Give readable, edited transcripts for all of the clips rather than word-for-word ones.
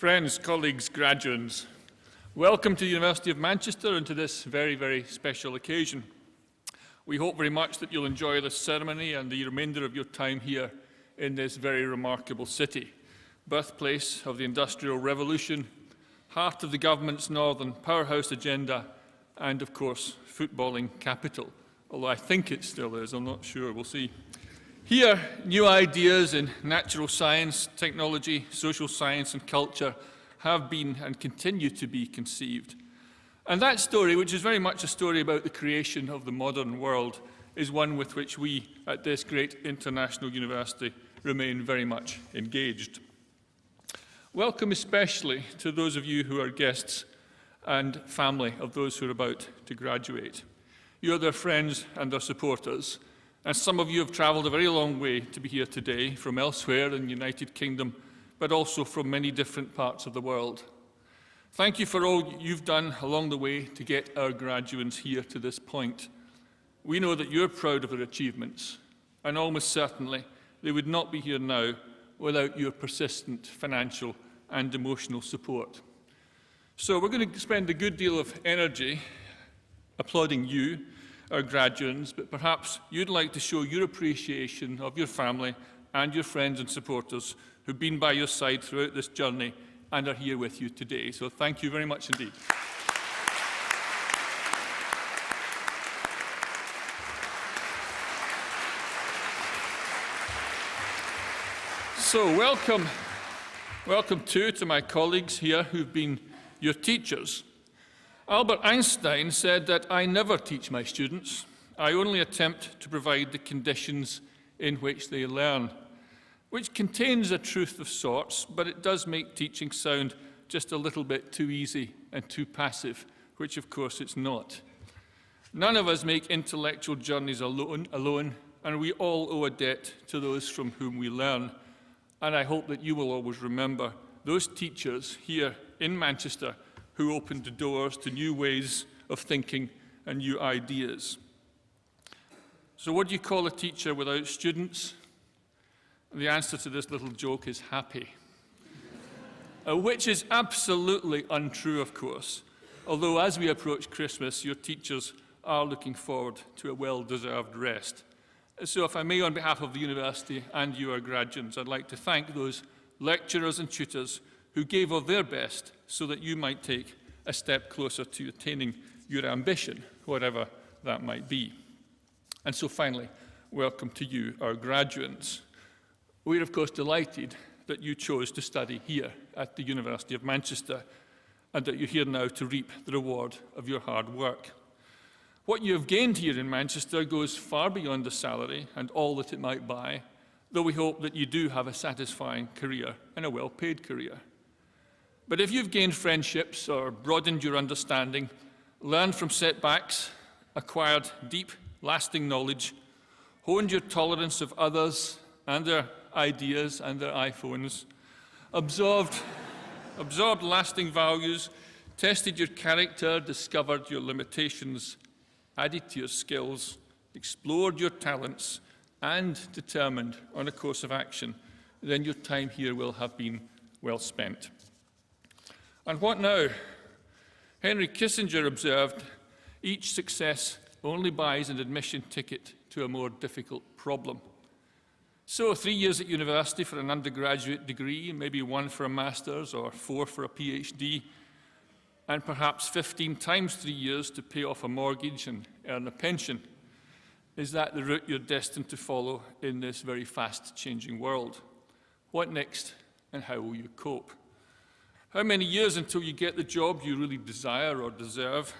Friends, colleagues, graduates, welcome to the University of Manchester and to this very, very special occasion. We hope very much that you'll enjoy this ceremony and the remainder of your time here in this very remarkable city, birthplace of the Industrial Revolution, heart of the government's Northern Powerhouse agenda, and of course, footballing capital, although I think it still is, I'm not sure, we'll see. Here, new ideas in natural science, technology, social science and culture have been and continue to be conceived. And that story, which is very much a story about the creation of the modern world, is one with which we at this great international university remain very much engaged. Welcome especially to those of you who are guests and family of those who are about to graduate. You are their friends and their supporters. And some of you have travelled a very long way to be here today, from elsewhere in the United Kingdom, but also from many different parts of the world. Thank you for all you've done along the way to get our graduates here to this point. We know that you're proud of their achievements, and almost certainly they would not be here now without your persistent financial and emotional support. So we're going to spend a good deal of energy applauding you, our graduates, but perhaps you'd like to show your appreciation of your family and your friends and supporters who've been by your side throughout this journey and are here with you today. So thank you very much indeed. So welcome too to my colleagues here who've been your teachers. Albert Einstein said that I never teach my students, I only attempt to provide the conditions in which they learn, which contains a truth of sorts, but it does make teaching sound just a little bit too easy and too passive, which of course it's not. None of us make intellectual journeys alone, and we all owe a debt to those from whom we learn. And I hope that you will always remember those teachers here in Manchester who opened the doors to new ways of thinking and new ideas. So what do you call a teacher without students? The answer to this little joke is happy. Which is absolutely untrue, of course, although as we approach Christmas, your teachers are looking forward to a well-deserved rest. So if I may, on behalf of the university and you, our graduates, I'd like to thank those lecturers and tutors who gave of their best so that you might take a step closer to attaining your ambition, whatever that might be. And so finally, welcome to you, our graduates. We're of course delighted that you chose to study here at the University of Manchester and that you're here now to reap the reward of your hard work. What you have gained here in Manchester goes far beyond the salary and all that it might buy, though we hope that you do have a satisfying career and a well-paid career. But if you've gained friendships or broadened your understanding, learned from setbacks, acquired deep, lasting knowledge, honed your tolerance of others and their ideas and their iPhones, absorbed lasting values, tested your character, discovered your limitations, added to your skills, explored your talents, and determined on a course of action, then your time here will have been well spent. And what now? Henry Kissinger observed, each success only buys an admission ticket to a more difficult problem. So 3 years at university for an undergraduate degree, maybe 1 for a master's or 4 for a PhD, and perhaps 15 times 3 years to pay off a mortgage and earn a pension. Is that the route you're destined to follow in this very fast-changing world? What next, and how will you cope? How many years until you get the job you really desire or deserve?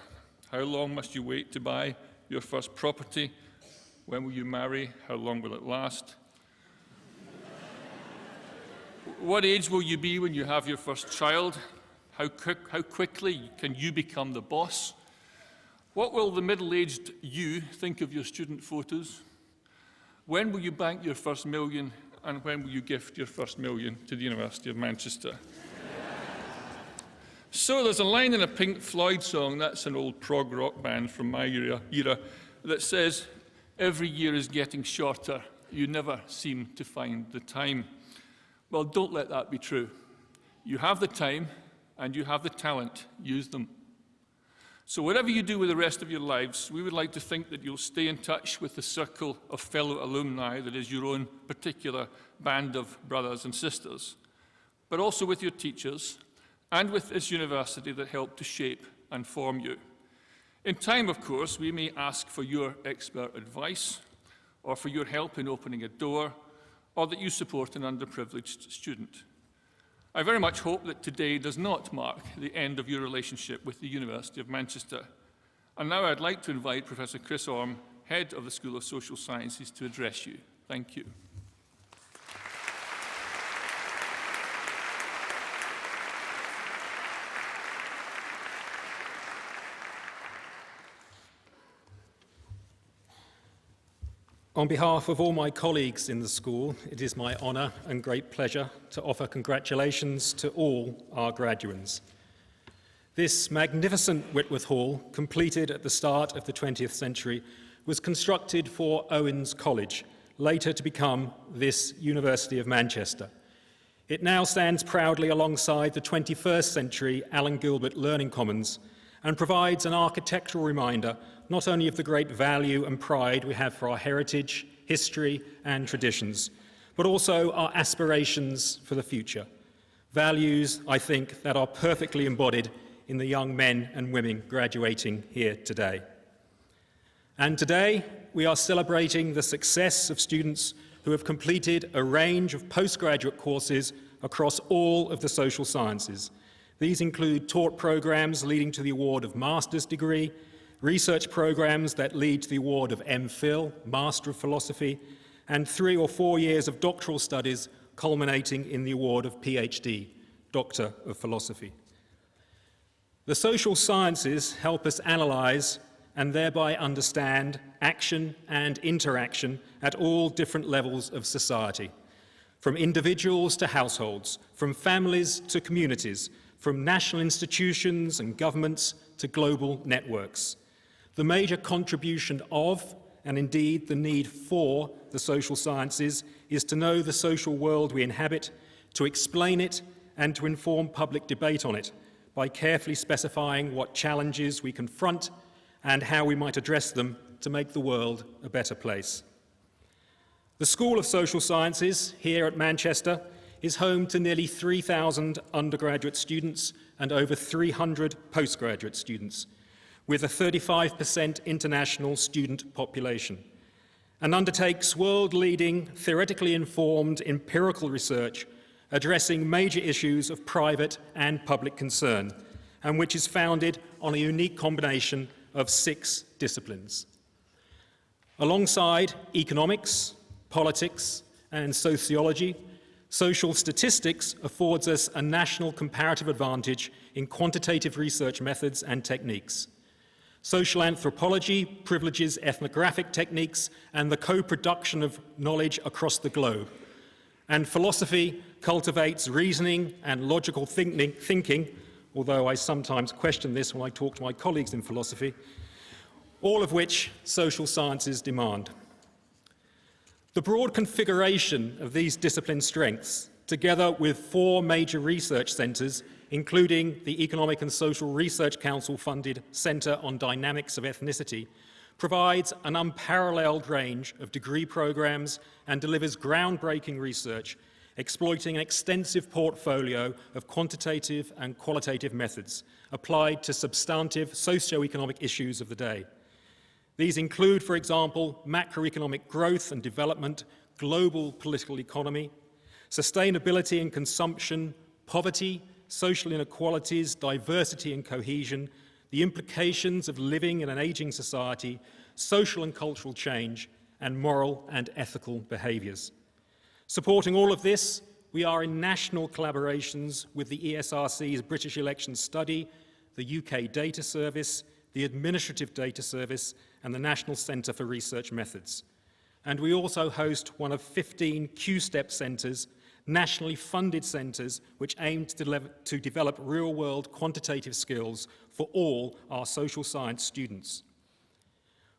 How long must you wait to buy your first property? When will you marry? How long will it last? What age will you be when you have your first child? How quickly can you become the boss? What will the middle-aged you think of your student photos? When will you bank your first million, and when will you gift your first million to the University of Manchester? So there's a line in a Pink Floyd song, that's an old prog rock band from my era, that says, every year is getting shorter, you never seem to find the time. Well, don't let that be true. You have the time and you have the talent. Use them. So whatever you do with the rest of your lives, we would like to think that you'll stay in touch with the circle of fellow alumni that is your own particular band of brothers and sisters, but also with your teachers and with this university that helped to shape and form you. In time, of course, we may ask for your expert advice or for your help in opening a door, or that you support an underprivileged student. I very much hope that today does not mark the end of your relationship with the University of Manchester. And now I'd like to invite Professor Chris Orme, Head of the School of Social Sciences, to address you. Thank you. On behalf of all my colleagues in the school, it is my honour and great pleasure to offer congratulations to all our graduates. This magnificent Whitworth Hall, completed at the start of the 20th century, was constructed for Owens College, later to become this University of Manchester. It now stands proudly alongside the 21st century Alan Gilbert Learning Commons and provides an architectural reminder not only of the great value and pride we have for our heritage, history and traditions, but also our aspirations for the future. Values, I think, that are perfectly embodied in the young men and women graduating here today. And today, we are celebrating the success of students who have completed a range of postgraduate courses across all of the social sciences. These include taught programs leading to the award of master's degree, research programs that lead to the award of MPhil, Master of Philosophy, and 3 or 4 years of doctoral studies culminating in the award of PhD, Doctor of Philosophy. The social sciences help us analyse and thereby understand action and interaction at all different levels of society, from individuals to households, from families to communities, from national institutions and governments to global networks. The major contribution of, and indeed the need for, the social sciences is to know the social world we inhabit, to explain it, and to inform public debate on it by carefully specifying what challenges we confront and how we might address them to make the world a better place. The School of Social Sciences here at Manchester is home to nearly 3,000 undergraduate students and over 300 postgraduate students, with a 35% international student population, and undertakes world-leading, theoretically informed empirical research addressing major issues of private and public concern, and which is founded on a unique combination of 6 disciplines. Alongside economics, politics, and sociology, social statistics affords us a national comparative advantage in quantitative research methods and techniques. Social anthropology privileges ethnographic techniques and the co-production of knowledge across the globe. And philosophy cultivates reasoning and logical thinking, although I sometimes question this when I talk to my colleagues in philosophy, all of which social sciences demand. The broad configuration of these discipline strengths, together with 4 major research centres, including the Economic and Social Research Council-funded Centre on Dynamics of Ethnicity, provides an unparalleled range of degree programmes and delivers groundbreaking research, exploiting an extensive portfolio of quantitative and qualitative methods applied to substantive socio-economic issues of the day. These include, for example, macroeconomic growth and development, global political economy, sustainability and consumption, poverty, social inequalities, diversity and cohesion, the implications of living in an ageing society, social and cultural change, and moral and ethical behaviours. Supporting all of this, we are in national collaborations with the ESRC's British Elections Study, the UK Data Service, the Administrative Data Service, and the National Centre for Research Methods. And we also host one of 15 Q-STEP centres, nationally funded centres which aim to develop real-world quantitative skills for all our social science students.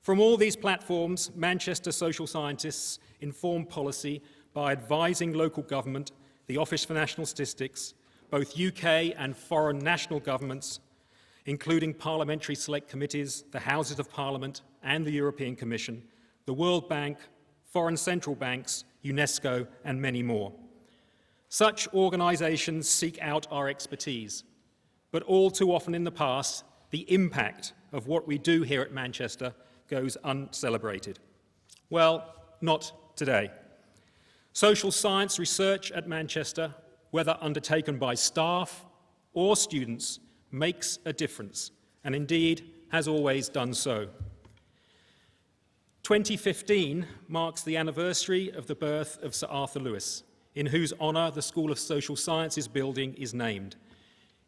From all these platforms, Manchester social scientists inform policy by advising local government, the Office for National Statistics, both UK and foreign national governments, including parliamentary select committees, the Houses of Parliament and the European Commission, the World Bank, foreign central banks, UNESCO, and many more. Such organisations seek out our expertise, but all too often in the past, the impact of what we do here at Manchester goes uncelebrated. Well, not today. Social science research at Manchester, whether undertaken by staff or students, makes a difference, and indeed has always done so. 2015 marks the anniversary of the birth of Sir Arthur Lewis, in whose honour the School of Social Sciences building is named.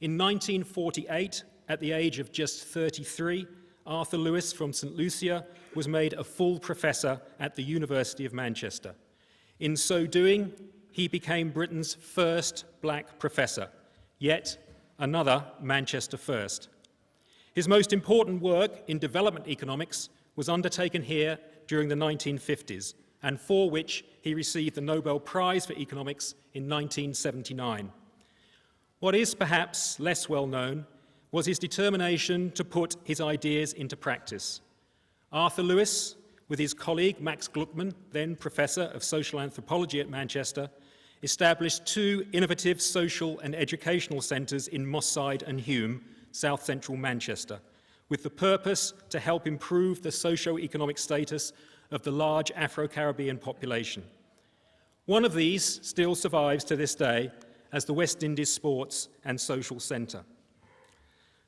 In 1948, at the age of just 33, Arthur Lewis from St Lucia was made a full professor at the University of Manchester. In so doing, he became Britain's first black professor, yet another Manchester first. His most important work in development economics was undertaken here during the 1950s, and for which he received the Nobel Prize for Economics in 1979. What is perhaps less well known was his determination to put his ideas into practice. Arthur Lewis, with his colleague Max Gluckman, then Professor of Social Anthropology at Manchester, established two innovative social and educational centres in Moss Side and Hume, south central Manchester, with the purpose to help improve the socio-economic status of the large Afro-Caribbean population. One of these still survives to this day as the West Indies Sports and Social Centre.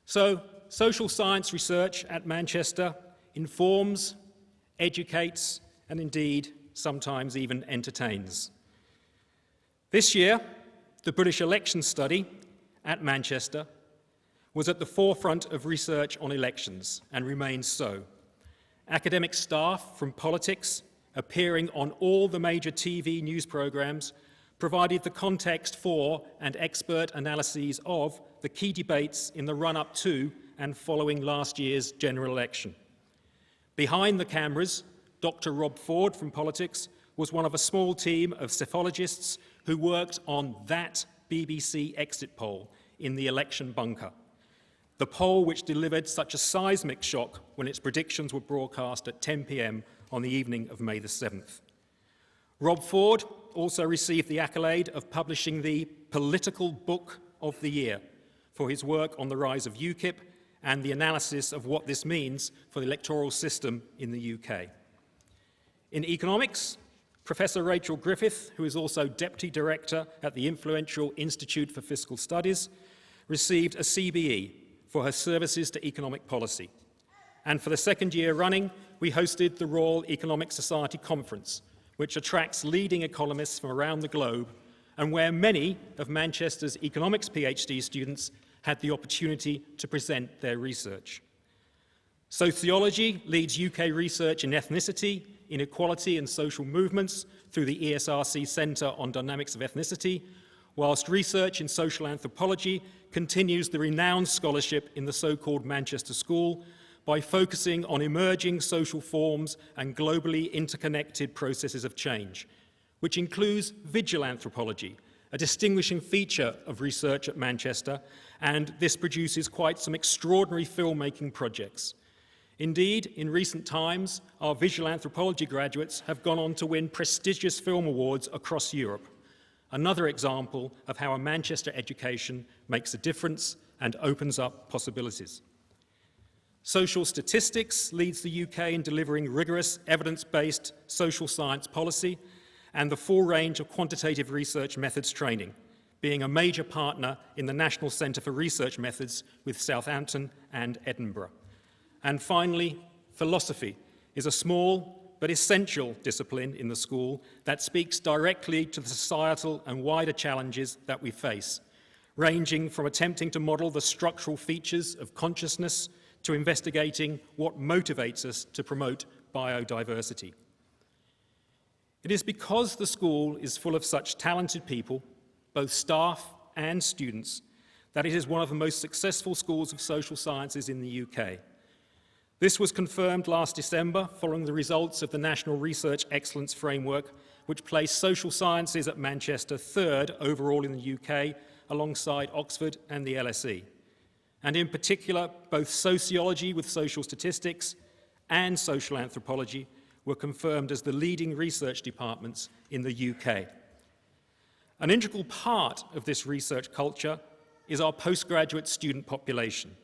So, social science research at Manchester informs, educates, and indeed sometimes even entertains. This year, the British Election Study at Manchester was at the forefront of research on elections and remains so. Academic staff from politics, appearing on all the major TV news programmes, provided the context for and expert analyses of the key debates in the run-up to and following last year's general election. Behind the cameras, Dr. Rob Ford from politics was one of a small team of psephologists who worked on that BBC exit poll in the election bunker. The poll which delivered such a seismic shock when its predictions were broadcast at 10 p.m. on the evening of May the 7th. Rob Ford also received the accolade of publishing the Political Book of the Year for his work on the rise of UKIP and the analysis of what this means for the electoral system in the UK. In economics, Professor Rachel Griffith, who is also Deputy Director at the influential Institute for Fiscal Studies, received a CBE for her services to economic policy. And for the second year running, we hosted the Royal Economic Society Conference, which attracts leading economists from around the globe and where many of Manchester's economics PhD students had the opportunity to present their research. Sociology leads UK research in ethnicity, inequality and social movements through the ESRC Centre on Dynamics of Ethnicity, whilst research in social anthropology continues the renowned scholarship in the so-called Manchester School by focusing on emerging social forms and globally interconnected processes of change, which includes visual anthropology, a distinguishing feature of research at Manchester, and this produces quite some extraordinary filmmaking projects. Indeed, in recent times, our visual anthropology graduates have gone on to win prestigious film awards across Europe. Another example of how a Manchester education makes a difference and opens up possibilities. Social statistics leads the UK in delivering rigorous, evidence-based social science policy and the full range of quantitative research methods training, being a major partner in the National Centre for Research Methods with Southampton and Edinburgh. And finally, philosophy is a small but essential discipline in the school that speaks directly to the societal and wider challenges that we face, ranging from attempting to model the structural features of consciousness to investigating what motivates us to promote biodiversity. It is because the school is full of such talented people, both staff and students, that it is one of the most successful schools of social sciences in the UK. This was confirmed last December following the results of the National Research Excellence Framework, which placed social sciences at Manchester third overall in the UK alongside Oxford and the LSE. And in particular, both sociology with social statistics and social anthropology were confirmed as the leading research departments in the UK. An integral part of this research culture is our postgraduate student population.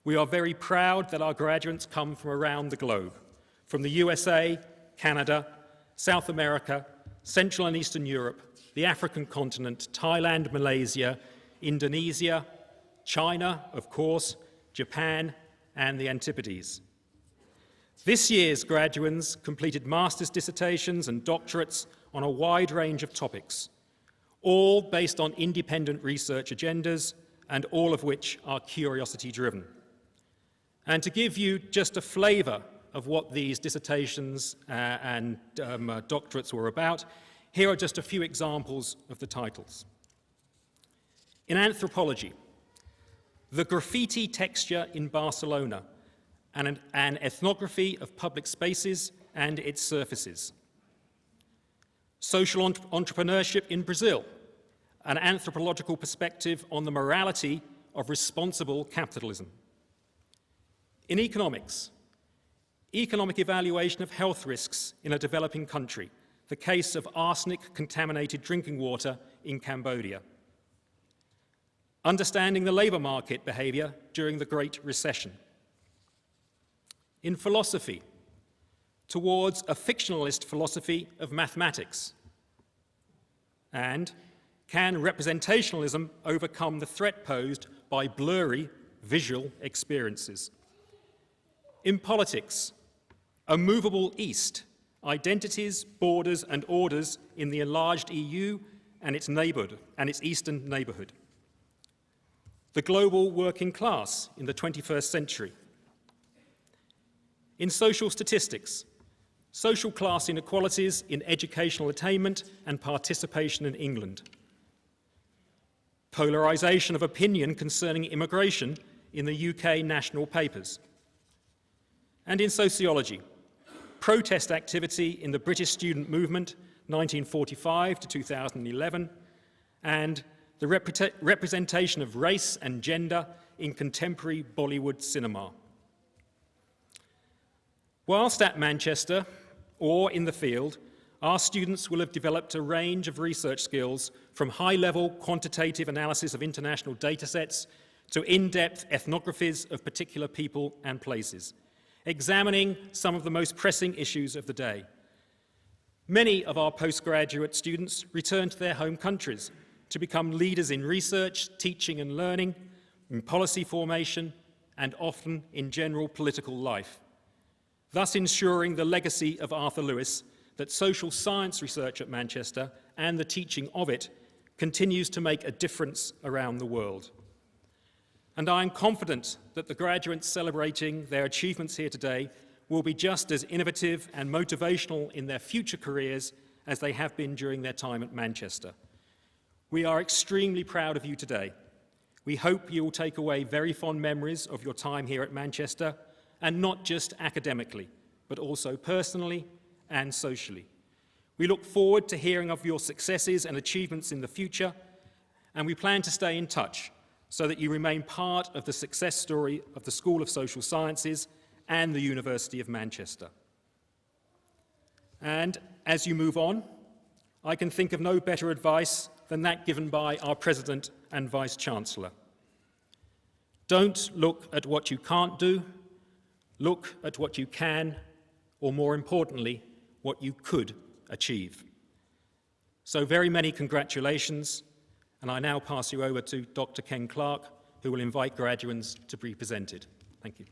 We are very proud that our graduates come from around the globe, from the USA, Canada, South America, Central and Eastern Europe, the African continent, Thailand, Malaysia, Indonesia, China, of course, Japan, and the Antipodes. This year's graduands completed master's dissertations and doctorates on a wide range of topics, all based on independent research agendas and all of which are curiosity-driven. And to give you just a flavour of what these dissertations and doctorates were about, here are just a few examples of the titles. In anthropology, the graffiti texture in Barcelona and an ethnography of public spaces and its surfaces. Social entrepreneurship in Brazil, an anthropological perspective on the morality of responsible capitalism. In economics, economic evaluation of health risks in a developing country, the case of arsenic-contaminated drinking water in Cambodia. Understanding the labour market behaviour during the Great Recession. In philosophy, towards a fictionalist philosophy of mathematics. And can representationalism overcome the threat posed by blurry visual experiences? In politics, a movable East, identities, borders and orders in the enlarged EU and its neighbourhood and its eastern neighbourhood. The global working class in the 21st century. In social statistics, social class inequalities in educational attainment and participation in England. Polarisation of opinion concerning immigration in the UK national papers. And in sociology, protest activity in the British student movement 1945 to 2011, and the representation of race and gender in contemporary Bollywood cinema. Whilst at Manchester, or in the field, our students will have developed a range of research skills from high-level quantitative analysis of international datasets to in-depth ethnographies of particular people and places, examining some of the most pressing issues of the day. Many of our postgraduate students return to their home countries to become leaders in research, teaching and learning, in policy formation, and often in general political life, thus ensuring the legacy of Arthur Lewis that social science research at Manchester and the teaching of it continues to make a difference around the world. And I am confident that the graduates celebrating their achievements here today will be just as innovative and motivational in their future careers as they have been during their time at Manchester. We are extremely proud of you today. We hope you will take away very fond memories of your time here at Manchester, and not just academically, but also personally and socially. We look forward to hearing of your successes and achievements in the future, and we plan to stay in touch so that you remain part of the success story of the School of Social Sciences and the University of Manchester. And as you move on, I can think of no better advice than that given by our President and Vice-Chancellor. Don't look at what you can't do, look at what you can, or more importantly, what you could achieve. So very many congratulations, and I now pass you over to Dr. Ken Clark, who will invite graduands to be presented. Thank you.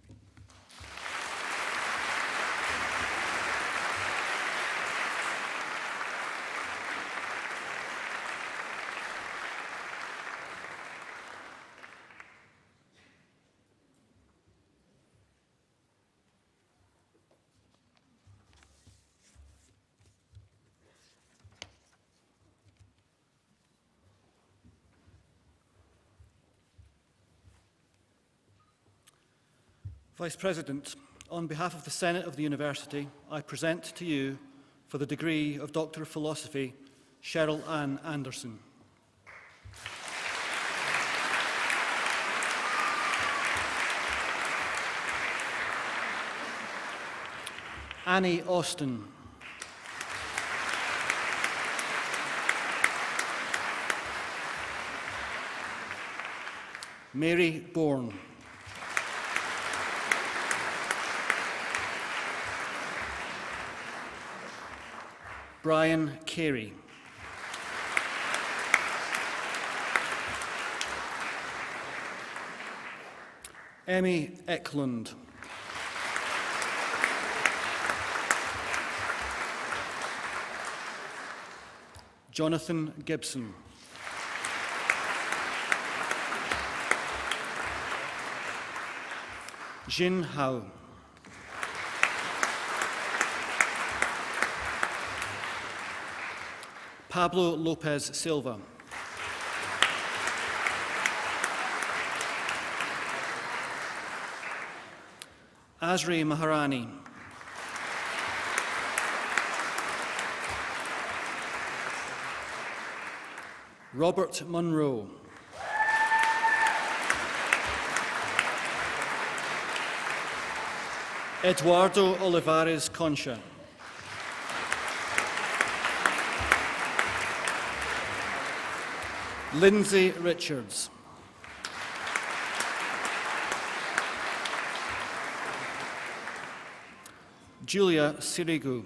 Vice President, on behalf of the Senate of the University, I present to you, for the degree of Doctor of Philosophy, Cheryl Ann Anderson. Annie Austin. Mary Bourne. Brian Carey. Emmy Eklund. Jonathan Gibson. Jin Hao. Pablo Lopez Silva. Azri Maharani. Robert Munro. Eduardo Olivares Concha. Lindsay Richards. Julia Sirigu.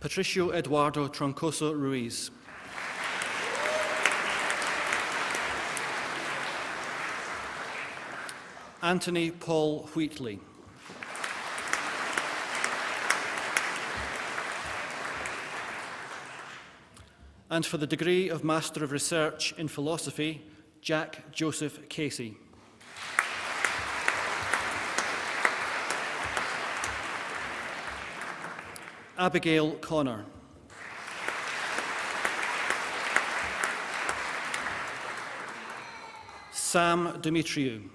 Patricio Eduardo Troncoso Ruiz. Anthony Paul Wheatley. And for the degree of Master of Research in Philosophy, Jack Joseph Casey. Abigail Connor. Sam Dimitriou.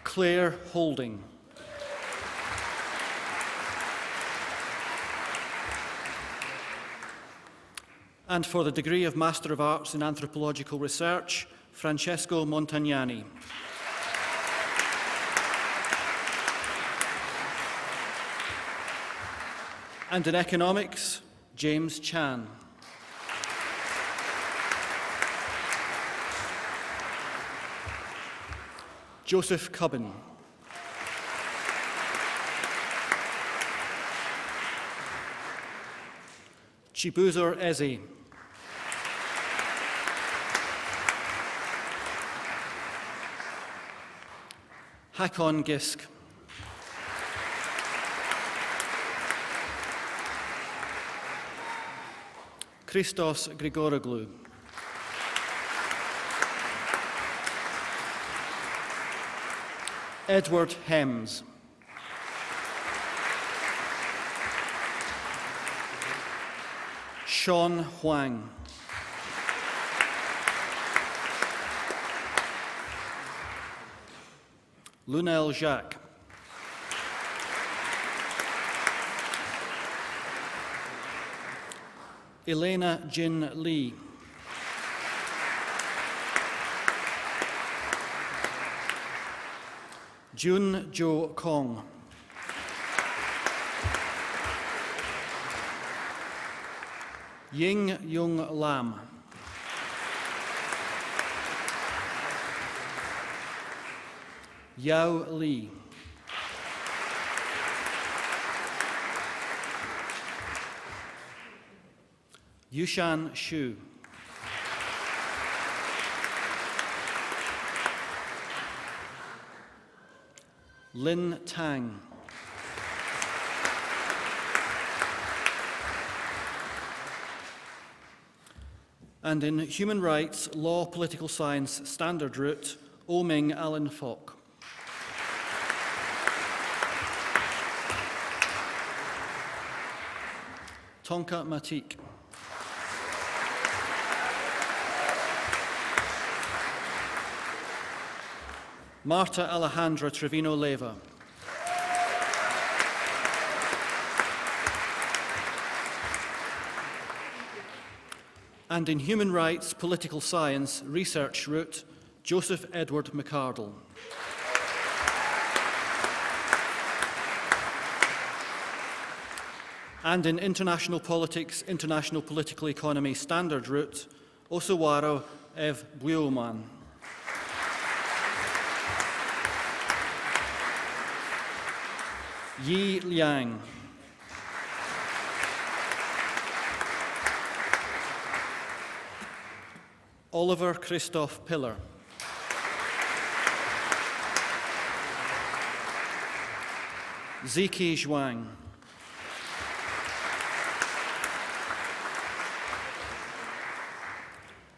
Claire Holding. And for the degree of Master of Arts in Anthropological Research, Francesco Montagnani. And in Economics, James Chan. Joseph Cubbin. Chibuzor Eze. Hakon Gisk. Christos Grigoroglou. Edward Hems. Sean Huang. Lunel Jacques. Elena Jin Lee. Jun Jo Kong. Ying Yung Lam. Yao Li. Yushan Xu. Lin Tang. And in Human Rights, Law, Political Science, Standard Route, O-Ming Allen Falk. Tonka Matik. Marta Alejandra Trevino Leva. And in Human Rights Political Science research route, Joseph Edward McArdle. And in International Politics, International Political Economy Standard route, Osawaro Ev Buoman. Yi Liang. Oliver Christoph Piller. Ziki Zhuang.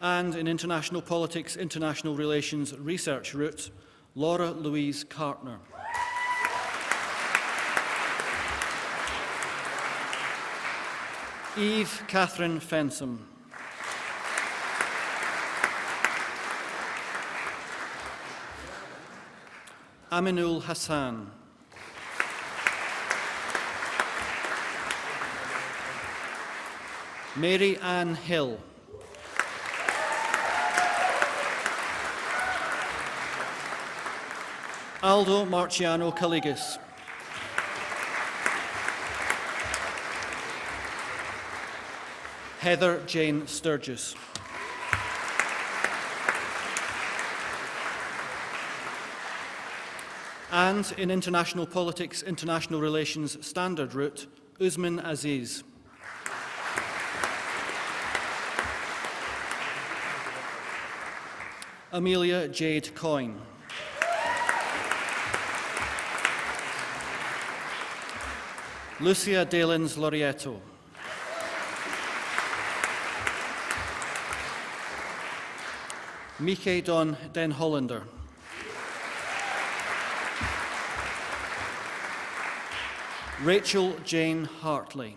And in International Politics, International Relations research route, Laura Louise Cartner. Eve Catherine Fensom. Aminul Hassan. Mary Ann Hill. Aldo Marciano Caligas. Heather Jane Sturgis. And in International Politics, International Relations Standard route, Usman Aziz. Amelia Jade Coyne. Lucia Dalins Lorietto. Mike Don Den Hollander. Rachel Jane Hartley.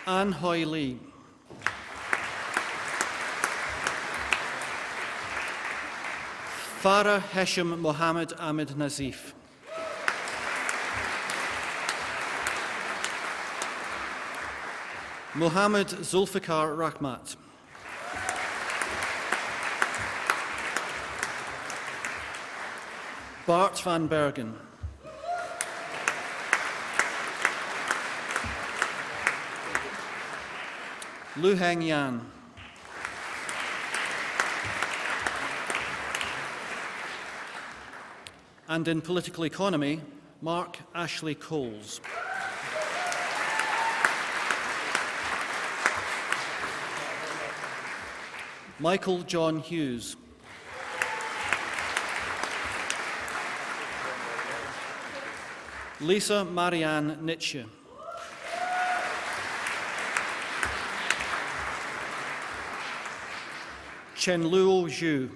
Anne Hoy Lee. Farah Hesham Mohammed Ahmed Nazif. Mohammed Zulfikar Rahmat. Bart van Bergen. Lu Heng Yan. And in Political Economy, Mark Ashley Coles. Michael John Hughes. Lisa Marianne Nietzsche. Chen Luo Zhu.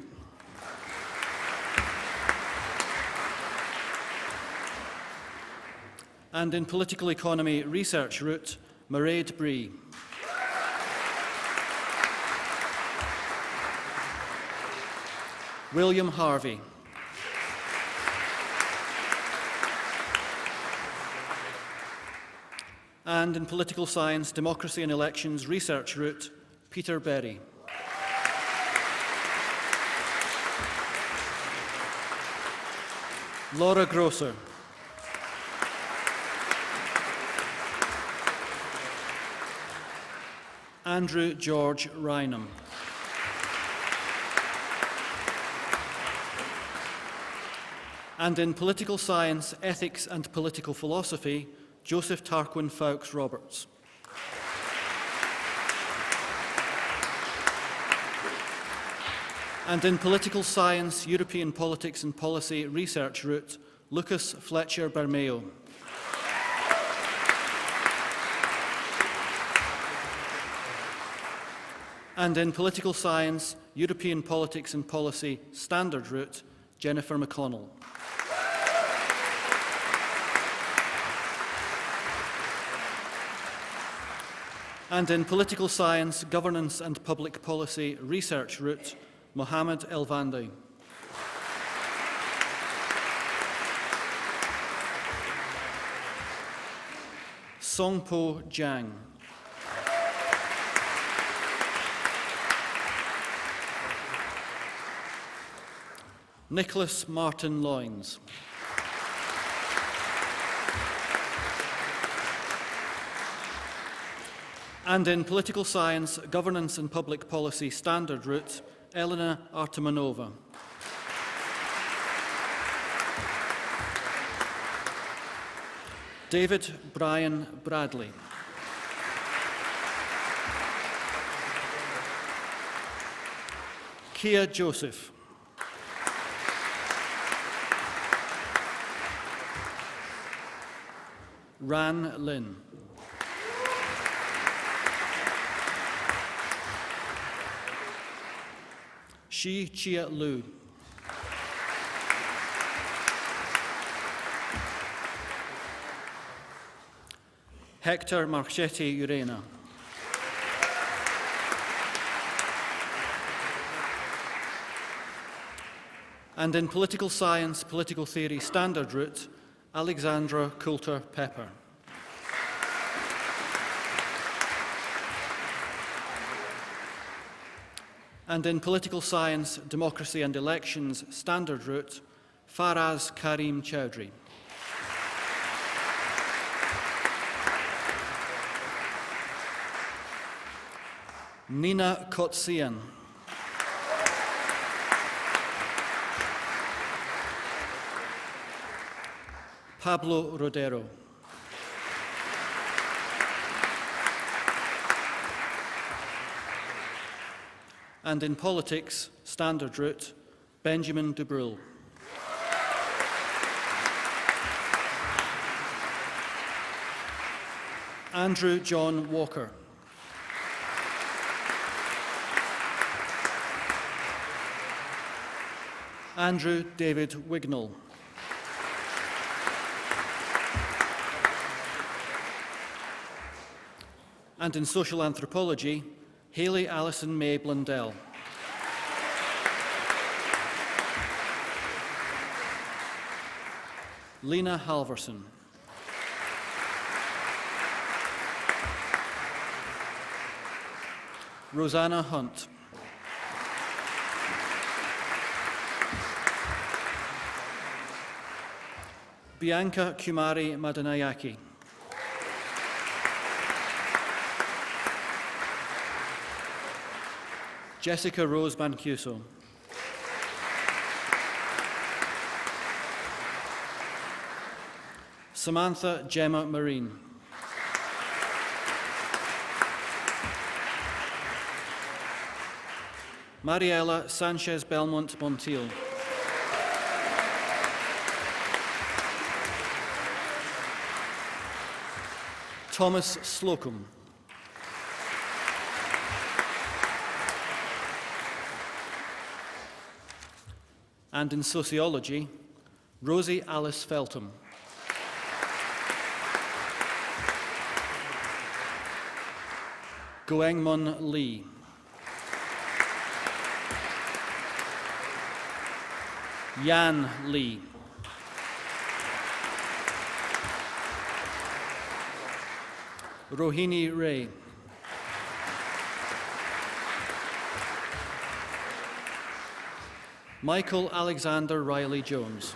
And in Political Economy research route, Mairead Bree. William Harvey. And in Political Science, Democracy and Elections research route, Peter Berry. Laura Grosser. Andrew George Rynham. And in Political Science, Ethics and Political Philosophy, Joseph Tarquin Fawkes Roberts. And in Political Science, European Politics and Policy research route, Lucas Fletcher Bermeo. And in Political Science, European Politics and Policy standard route, Jennifer McConnell. And in Political Science, Governance and Public Policy research route, Mohammed Elvandi. Songpo Jiang. Nicholas Martin Loynes. And in Political Science, Governance and Public Policy Standard Route, Elena Artemanova. David Brian Bradley. Kia Joseph. Ran Lin. Shi Chia Lu. Hector Marchetti Urena. And in Political Science, Political Theory Standard Route, Alexandra Coulter Pepper. And in Political Science, Democracy and Elections Standard Route, Faraz Karim Chowdhury. Nina Kotsian. Pablo Rodero. And in Politics, Standard Route, Benjamin Dubrul. Andrew John Walker. Andrew David Wignall. And in Social Anthropology, Hayley Alison May Blundell. Lena Halverson. Rosanna Hunt. Bianca Kumari Madanayaki. Jessica Rose Mancuso. Samantha Gemma Marine. Mariela Sanchez Belmont Montiel. Thomas Slocum. And in Sociology, Rosie Alice Feltham. Goengmun Lee. Yan Lee. Rohini Ray. Michael Alexander Riley Jones.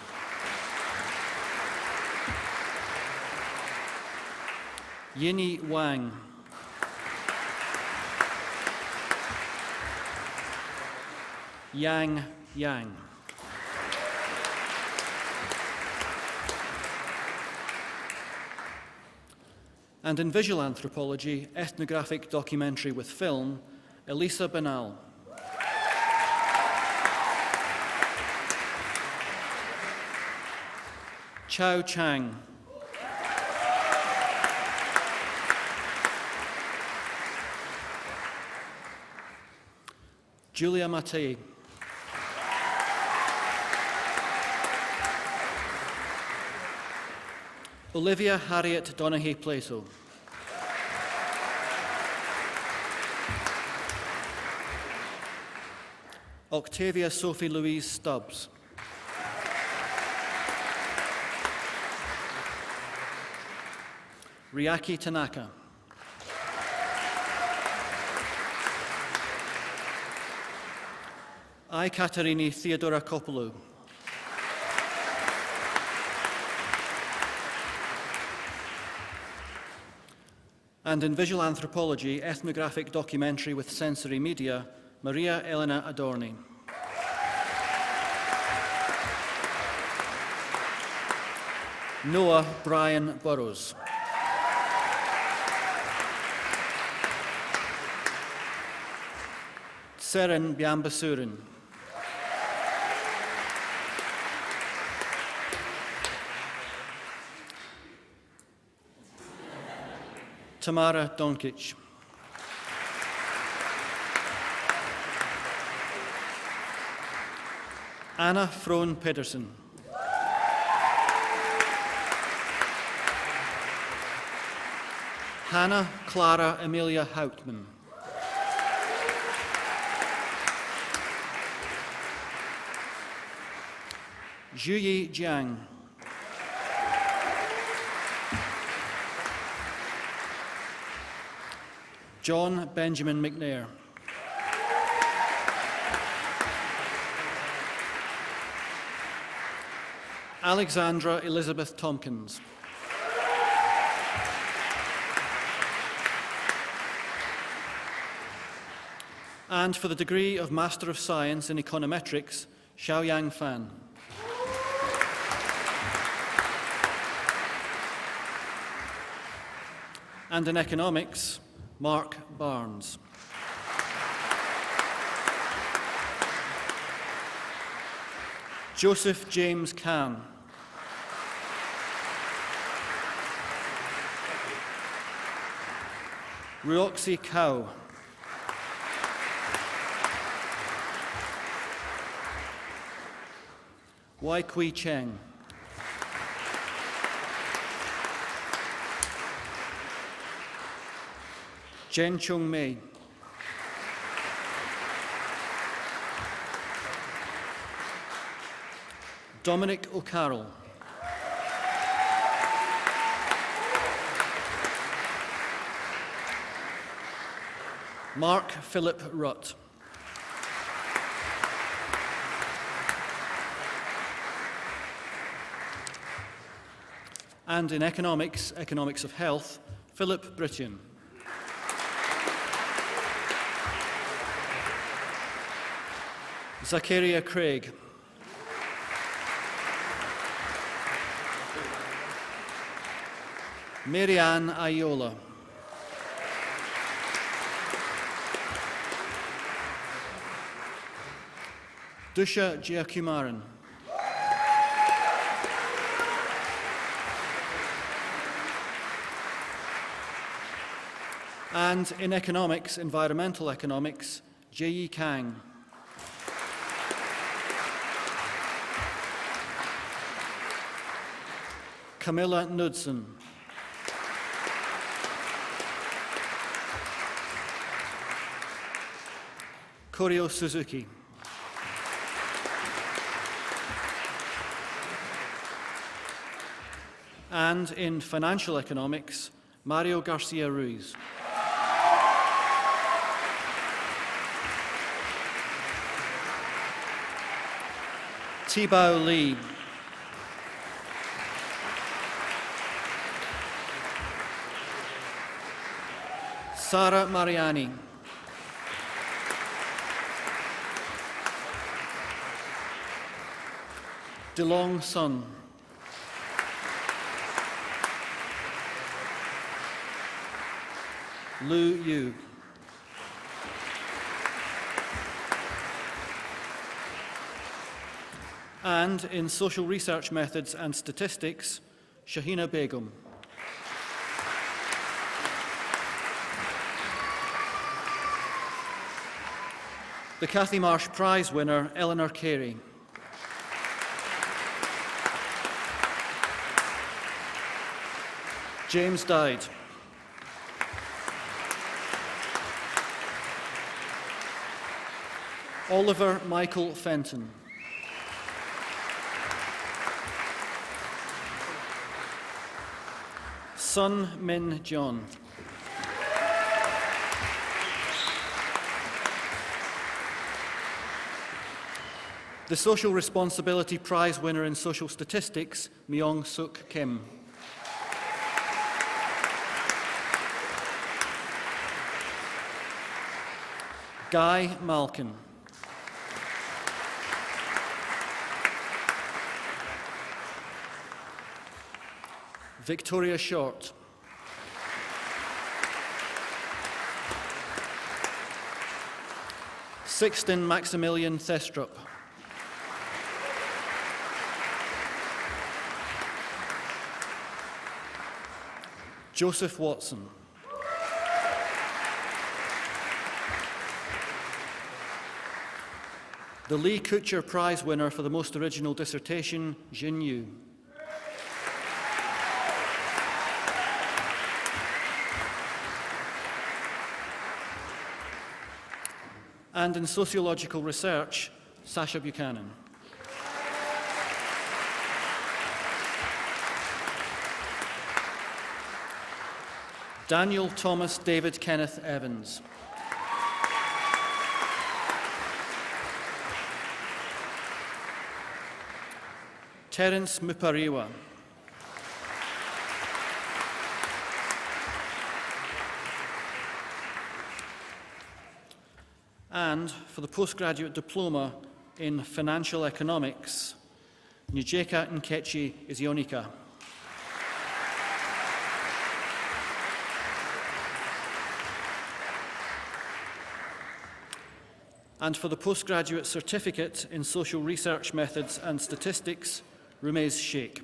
Yini Wang. Yang Yang. And in Visual Anthropology, Ethnographic Documentary with Film, Elisa Benal. Chao Chang. Julia Mattei. Olivia Harriet Donaghy Plato. Octavia Sophie Louise Stubbs. Riaki Tanaka. I, Katarini Theodora Kopoulou. And in visual anthropology, ethnographic documentary with sensory media, Maria Elena Adorni. Noah Brian Burrows. Seren Biambasurin. Tamara Donkic. Anna Frohn Pedersen. Hannah Clara Emilia Houtman. Zhuyi Jiang. John Benjamin McNair. Alexandra Elizabeth Tompkins. And for the degree of Master of Science in Econometrics, Xiaoyang Fan. And in Economics, Mark Barnes. Joseph James Kahn. Ruoxi Kao. Wai Kui Cheng. Jen Chung Mei. Dominic O'Carroll. Mark Philip Rutt. And in Economics, Economics of Health, Philip Brittian. Zachariah Craig. Marianne Ayola. Dusha Giacumaran. And in Economics, Environmental Economics, J.E. Kang. Camilla Knudsen. Koryo Suzuki. And in Financial Economics, Mario Garcia Ruiz. Tibao Lee. Sara Mariani. DeLong Sun. Lu Yu. And in Social Research Methods and Statistics, Shahina Begum. The Cathy Marsh Prize winner, Eleanor Carey. James Dyde. Oliver Michael Fenton. Sun Min John. The Social Responsibility Prize winner in Social Statistics, Myong Suk Kim. Guy Malkin. Victoria Short. Sixten Maximilian Thestrup. Joseph Watson. The Lee Kutcher Prize winner for the most original dissertation, Jin Yu. And in sociological research, Sasha Buchanan. Daniel Thomas David Kenneth Evans. Terence Mupariwa. And for the postgraduate diploma in financial economics, Njeka Nkechi Izionika. And for the postgraduate certificate in social research methods and statistics, Rumez Sheikh.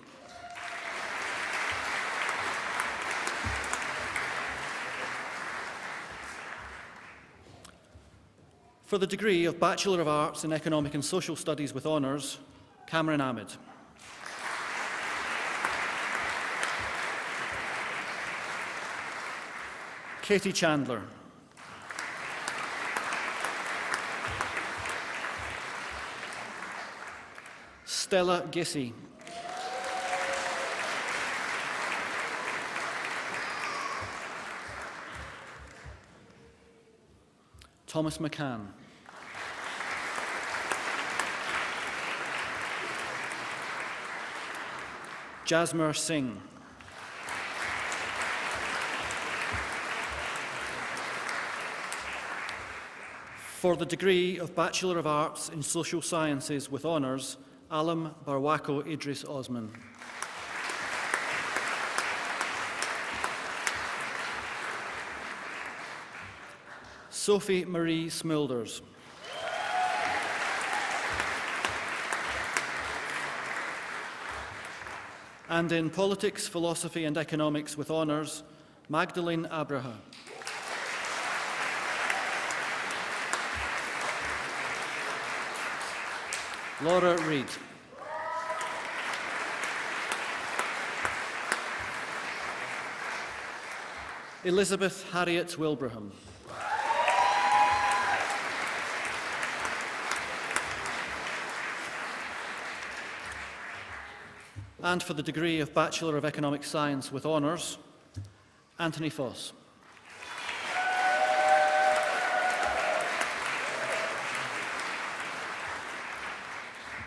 For the degree of Bachelor of Arts in Economic and Social Studies with honours, Cameron Ahmed. Katie Chandler. Stella Gissy. Thomas McCann. Jasmer Singh. For the degree of Bachelor of Arts in Social Sciences with honours, Alam Barwako Idris Osman. Sophie Marie Smulders. And in Politics, Philosophy and Economics with honours, Magdalene Abraha. Laura Reid. Elizabeth Harriet Wilbraham. And for the degree of Bachelor of Economic Science with honours, Anthony Foss.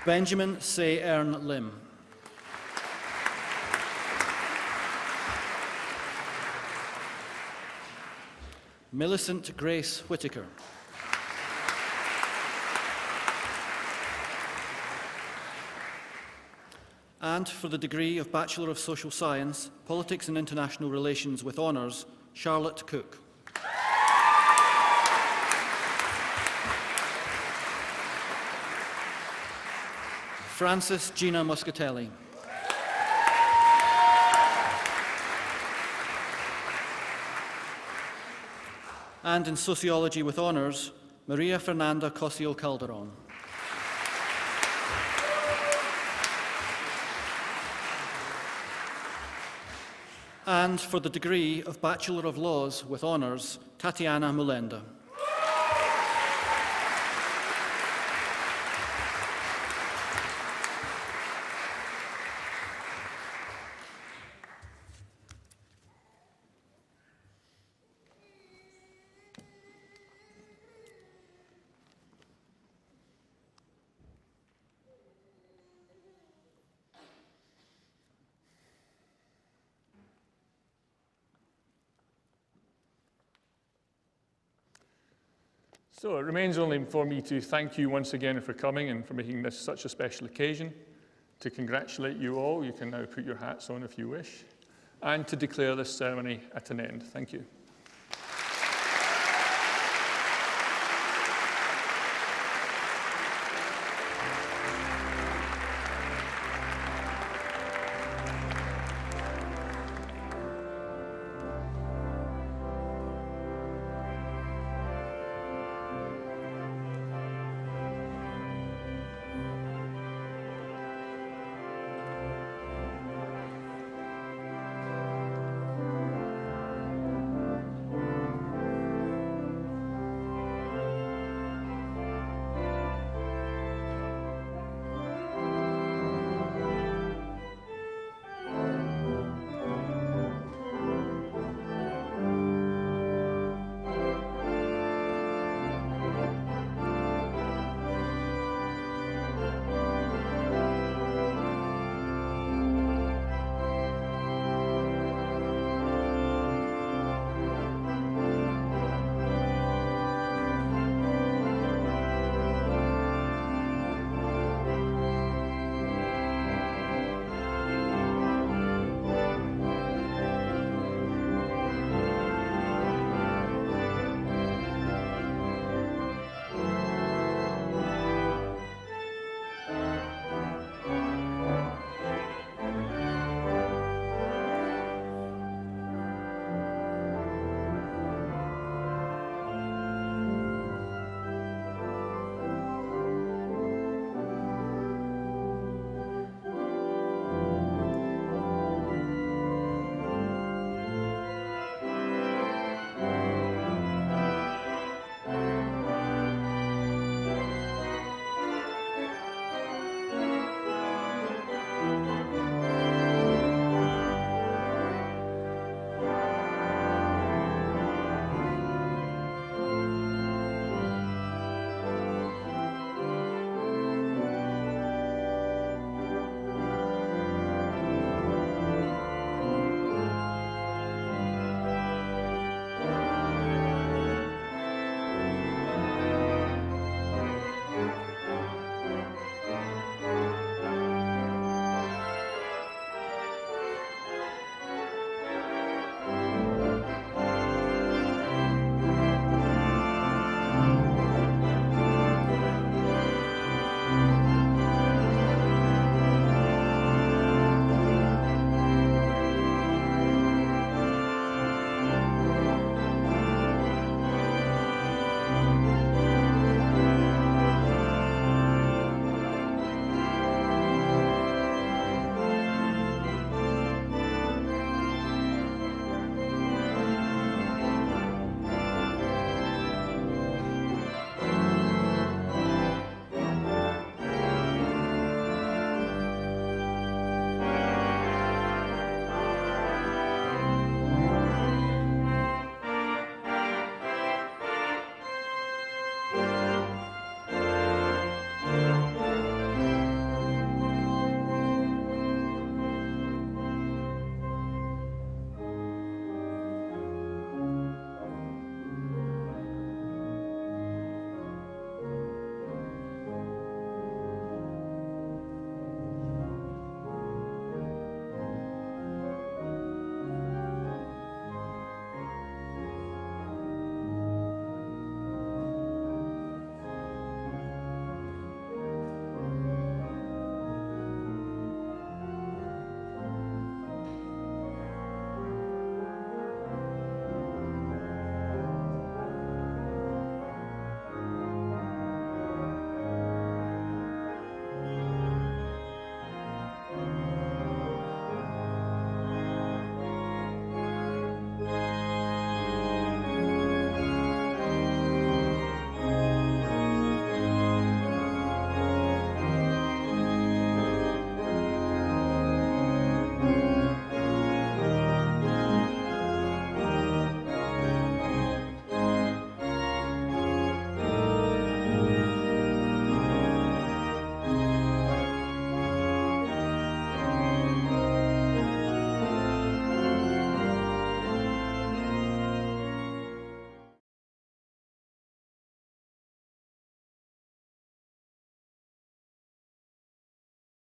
Benjamin Se Ern Lim. Millicent Grace Whitaker. And for the degree of Bachelor of Social Science, Politics and International Relations with honours, Charlotte Cook. Frances Gina Muscatelli. And in Sociology with honours, Maria Fernanda Cosio Calderon. And for the degree of Bachelor of Laws with honours, Tatiana Mulenda. So it remains only for me to thank you once again for coming and for making this such a special occasion, to congratulate you all. You can now put your hats on if you wish, and to declare this ceremony at an end. Thank you.